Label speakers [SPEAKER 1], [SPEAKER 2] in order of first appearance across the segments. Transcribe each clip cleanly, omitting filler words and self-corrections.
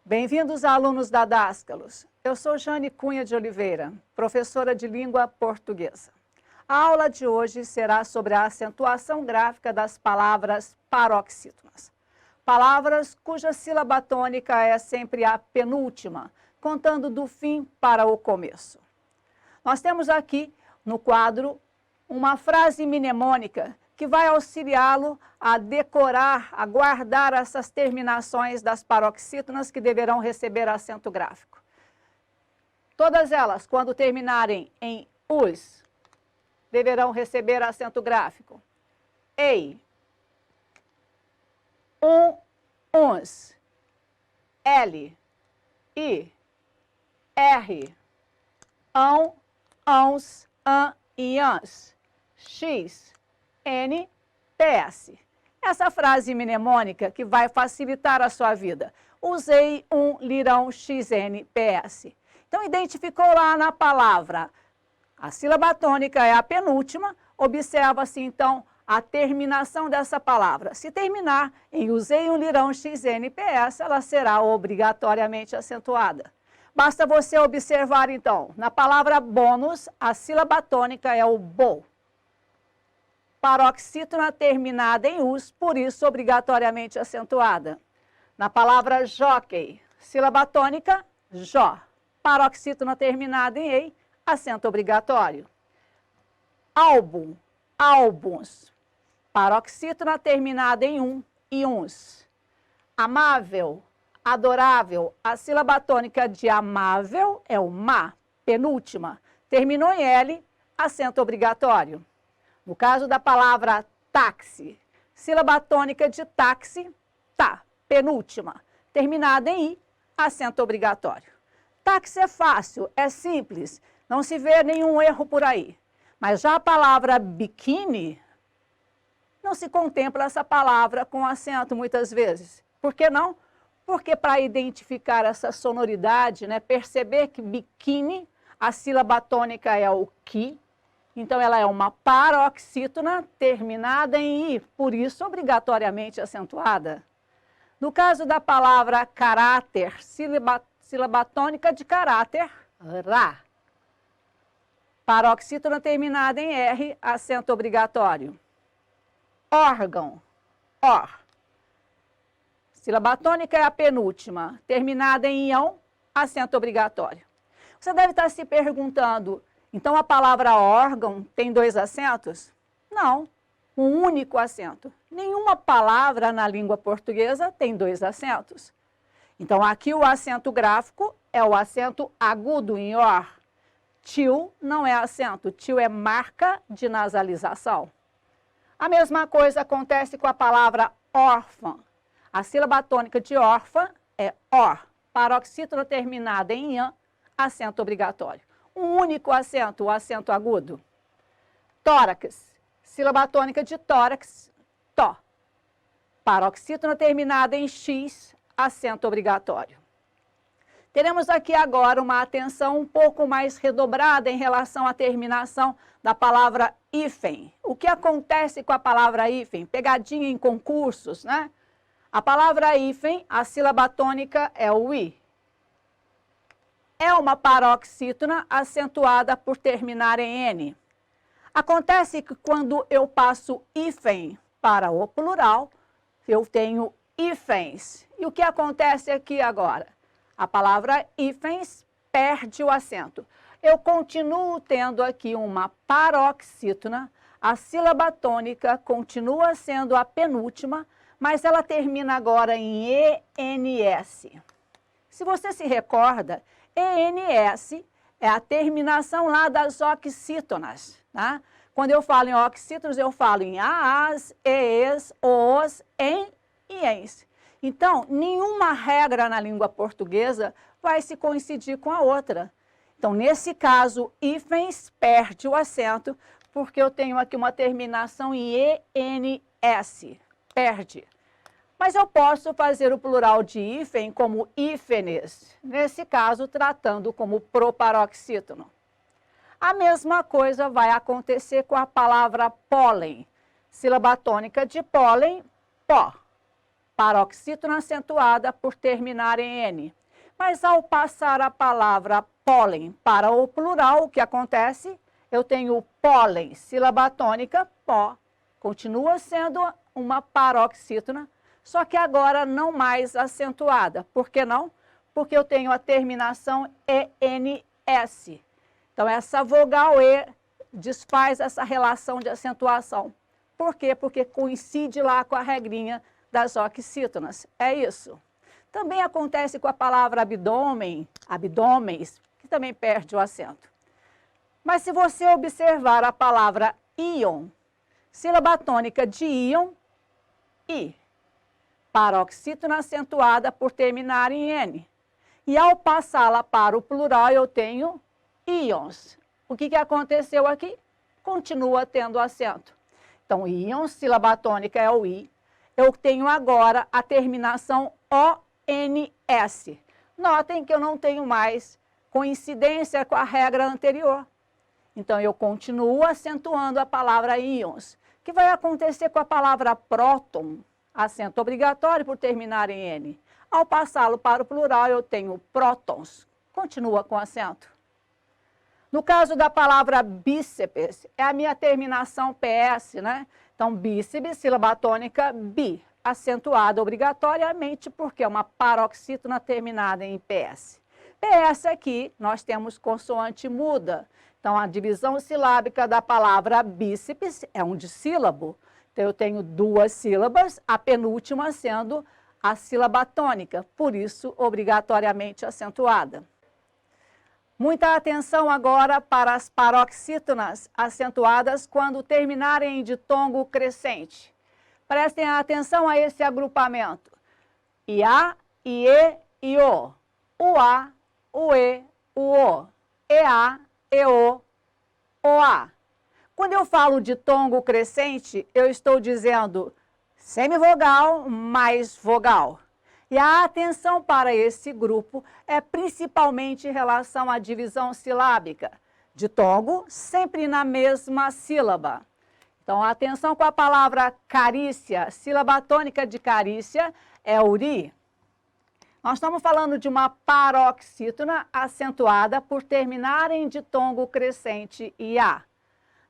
[SPEAKER 1] Bem-vindos, alunos da Dascalos. Eu sou Jane Cunha de Oliveira, professora de língua portuguesa. A aula de hoje será sobre a acentuação gráfica das palavras paroxítonas. Palavras cuja sílaba tônica é sempre a penúltima, contando do fim para o começo. Nós temos aqui no quadro uma frase mnemônica que vai auxiliá-lo a decorar, a guardar essas terminações das paroxítonas que deverão receber acento gráfico. Todas elas, quando terminarem em us, deverão receber acento gráfico. Ei, uns, L, I, R, ãos, e ans, X, N, PS. Essa frase mnemônica que vai facilitar a sua vida. Usei lirão XN, PS. Então, identificou lá na palavra. A sílaba tônica é a penúltima. Observa-se, então, a terminação dessa palavra. Se terminar em usei lirão XN, PS, ela será obrigatoriamente acentuada. Basta você observar, então, na palavra bônus, a sílaba tônica é o bo. Paroxítona terminada em us, por isso obrigatoriamente acentuada. Na palavra jockey, sílaba tônica, jó. Paroxítona terminada em ei, acento obrigatório. Álbum, álbuns. Paroxítona terminada em e uns. Amável, adorável. A sílaba tônica de amável é o má, penúltima. Terminou em L, acento obrigatório. No caso da palavra táxi, sílaba tônica de táxi, tá, penúltima. Terminada em i, acento obrigatório. Táxi é fácil, é simples, não se vê nenhum erro por aí. Mas já a palavra biquíni, não se contempla essa palavra com acento muitas vezes. Por que não? Porque para identificar essa sonoridade, né, perceber que biquíni, a sílaba tônica é o qui, então ela é uma paroxítona terminada em i, por isso obrigatoriamente acentuada. No caso da palavra caráter, sílaba tônica de caráter, ra. Paroxítona terminada em r, acento obrigatório. Órgão, or. Sílaba tônica é a penúltima, terminada em ião, acento obrigatório. Você deve estar se perguntando, então a palavra órgão tem dois acentos? Não, um único acento. Nenhuma palavra na língua portuguesa tem dois acentos. Então aqui o acento gráfico é o acento agudo em or. Tio não é acento, tio é marca de nasalização. A mesma coisa acontece com a palavra órfã. A sílaba tônica de órfã é or. Paroxítona terminada em an, acento obrigatório. Um único acento, o acento agudo. Tórax, sílaba tônica de tórax, tó. Paroxítona terminada em x, acento obrigatório. Teremos aqui agora uma atenção um pouco mais redobrada em relação à terminação da palavra hífen. O que acontece com a palavra hífen? Pegadinha em concursos, né? A palavra hífen, a sílaba tônica é o i. É uma paroxítona acentuada por terminar em n. Acontece que quando eu passo hífen para o plural, eu tenho hífens. E o que acontece aqui agora? A palavra hífens perde o acento. Eu continuo tendo aqui uma paroxítona, a sílaba tônica continua sendo a penúltima, mas ela termina agora em ENS. Se você se recorda, ENS é a terminação lá das oxítonas, tá? Quando eu falo em oxítonos, eu falo em aas, ees, os, em e ens. Então, nenhuma regra na língua portuguesa vai se coincidir com a outra. Então, nesse caso, hífens perde o acento, porque eu tenho aqui uma terminação em ENS, perde. Mas eu posso fazer o plural de hífen como hífenes, nesse caso, tratando como proparoxítono. A mesma coisa vai acontecer com a palavra pólen. Sílaba tônica de pólen, pó. paroxítona acentuada por terminar em N. Mas ao passar a palavra pólen para o plural, o que acontece? Eu tenho pólen, sílaba tônica, pó. Continua sendo uma paroxítona, só que agora não mais acentuada. Por que não? Porque eu tenho a terminação ENS. Então, essa vogal E desfaz essa relação de acentuação. Por quê? Porque coincide lá com a regrinha das oxítonas. É isso. Também acontece com a palavra abdômen, abdômenes, que também perde o acento. Mas se você observar a palavra íon, sílaba tônica de íon, I, paroxítona acentuada por terminar em N. E ao passá-la para o plural, eu tenho íons. O que aconteceu aqui? Continua tendo acento. Então, íon, sílaba tônica é o I. Eu tenho agora a terminação ONS. Notem que eu não tenho mais coincidência com a regra anterior. Então, eu continuo acentuando a palavra íons. O que vai acontecer com a palavra próton? Acento obrigatório por terminar em N. Ao passá-lo para o plural, eu tenho prótons. Continua com acento. No caso da palavra bíceps, é a minha terminação PS, né? Então, bíceps, sílaba tônica, bi, acentuada obrigatoriamente, porque é uma paroxítona terminada em PS. PS aqui, nós temos consoante muda. Então, a divisão silábica da palavra bíceps é um dissílabo. Então, eu tenho duas sílabas, a penúltima sendo a sílaba tônica, por isso, obrigatoriamente acentuada. Muita atenção agora para as paroxítonas acentuadas quando terminarem em ditongo crescente. Prestem atenção a esse agrupamento. IA, IE, IO. UA, UE, UO. EA, EO, OA. Quando eu falo de ditongo crescente, eu estou dizendo semivogal mais vogal. E a atenção para esse grupo é principalmente em relação à divisão silábica. Ditongo sempre na mesma sílaba. Então, atenção com a palavra carícia. Sílaba tônica de carícia é uri. Nós estamos falando de uma paroxítona acentuada por terminar em ditongo crescente IA.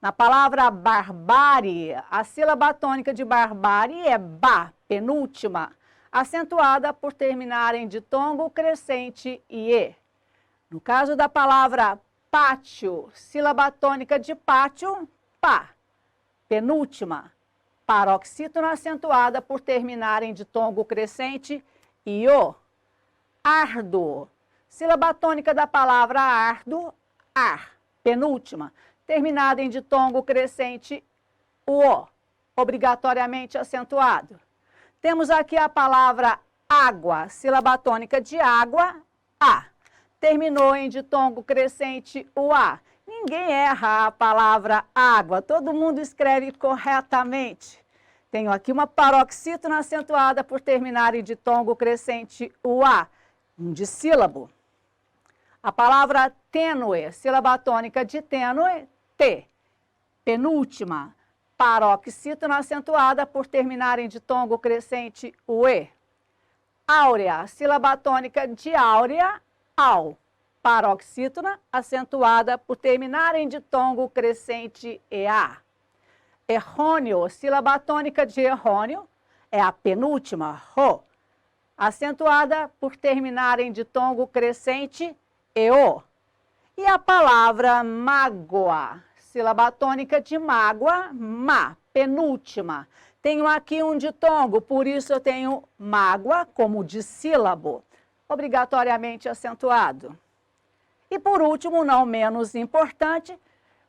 [SPEAKER 1] Na palavra barbárie, a sílaba tônica de barbárie é ba, penúltima, acentuada por terminar em ditongo crescente IE. No caso da palavra pátio, sílaba tônica de pátio, pá, penúltima, paroxítona acentuada por terminar em ditongo crescente IO. Árduo, sílaba tônica da palavra árduo, ar, penúltima, terminada em ditongo crescente UO, obrigatoriamente acentuado. Temos aqui a palavra água, sílaba tônica de água, A. Terminou em ditongo crescente UA. Ninguém erra a palavra água, todo mundo escreve corretamente. Tenho aqui uma paroxítona acentuada por terminar em ditongo crescente UA, um dissílabo. A palavra tênue, sílaba tônica de tênue, T. Penúltima, paroxítona acentuada por terminar em ditongo crescente UE. Áurea, sílaba tônica de áurea, AU. Paroxítona acentuada por terminar em ditongo crescente EA. Errôneo, sílaba tônica de errôneo, é a penúltima, RO. Acentuada por terminar em ditongo crescente EO. E a palavra mágoa, sílaba tônica de mágoa, má, penúltima. Tenho aqui um ditongo, por isso eu tenho mágoa como dissílabo, obrigatoriamente acentuado. E por último, não menos importante,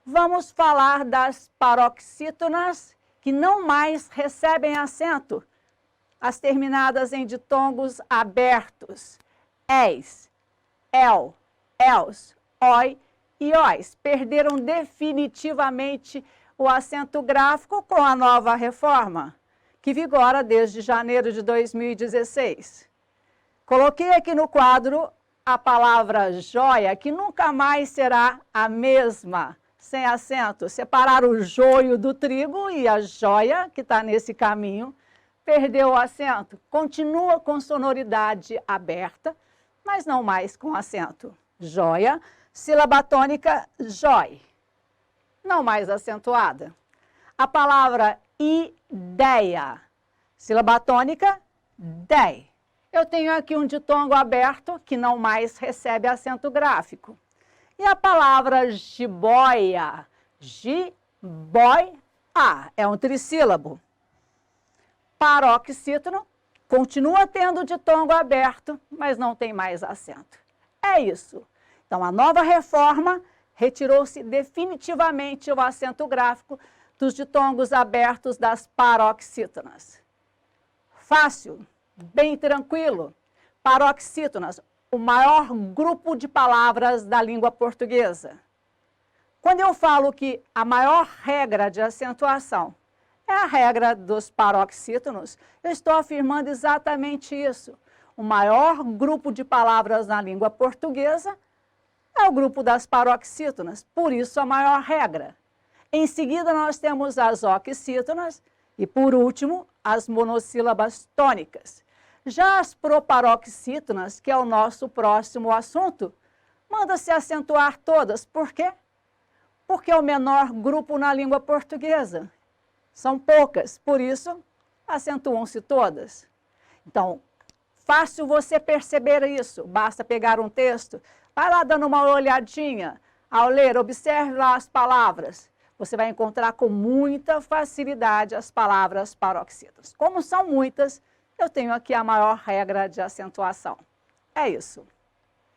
[SPEAKER 1] vamos falar das paroxítonas que não mais recebem acento, as terminadas em ditongos abertos, és, el, els, oi e ois. Perderam definitivamente o acento gráfico com a nova reforma, que vigora desde janeiro de 2016. Coloquei aqui no quadro a palavra joia, que nunca mais será a mesma, sem acento. Separar o joio do trigo e a joia, que está nesse caminho, perdeu o acento, continua com sonoridade aberta, mas não mais com acento. Joia, sílaba tônica, jói, não mais acentuada. A palavra ideia, sílaba tônica, dei. Eu tenho aqui um ditongo aberto que não mais recebe acento gráfico. E a palavra jiboia, jiboia, é um trissílabo. Paroxítono continua tendo o ditongo aberto, mas não tem mais acento. É isso. Então, a nova reforma retirou-se definitivamente o acento gráfico dos ditongos abertos das paroxítonas. Fácil, bem tranquilo. Paroxítonas, o maior grupo de palavras da língua portuguesa. Quando eu falo que a maior regra de acentuação é a regra dos paroxítonos, eu estou afirmando exatamente isso. O maior grupo de palavras na língua portuguesa é o grupo das paroxítonas, por isso a maior regra. Em seguida, nós temos as oxítonas e, por último, as monossílabas tônicas. Já as proparoxítonas, que é o nosso próximo assunto, manda-se acentuar todas. Por quê? Porque é o menor grupo na língua portuguesa. São poucas, por isso, acentuam-se todas. Então, fácil você perceber isso. Basta pegar um texto, vai lá dando uma olhadinha. Ao ler, observe lá as palavras. Você vai encontrar com muita facilidade as palavras paroxítonas. Como são muitas, eu tenho aqui a maior regra de acentuação. É isso.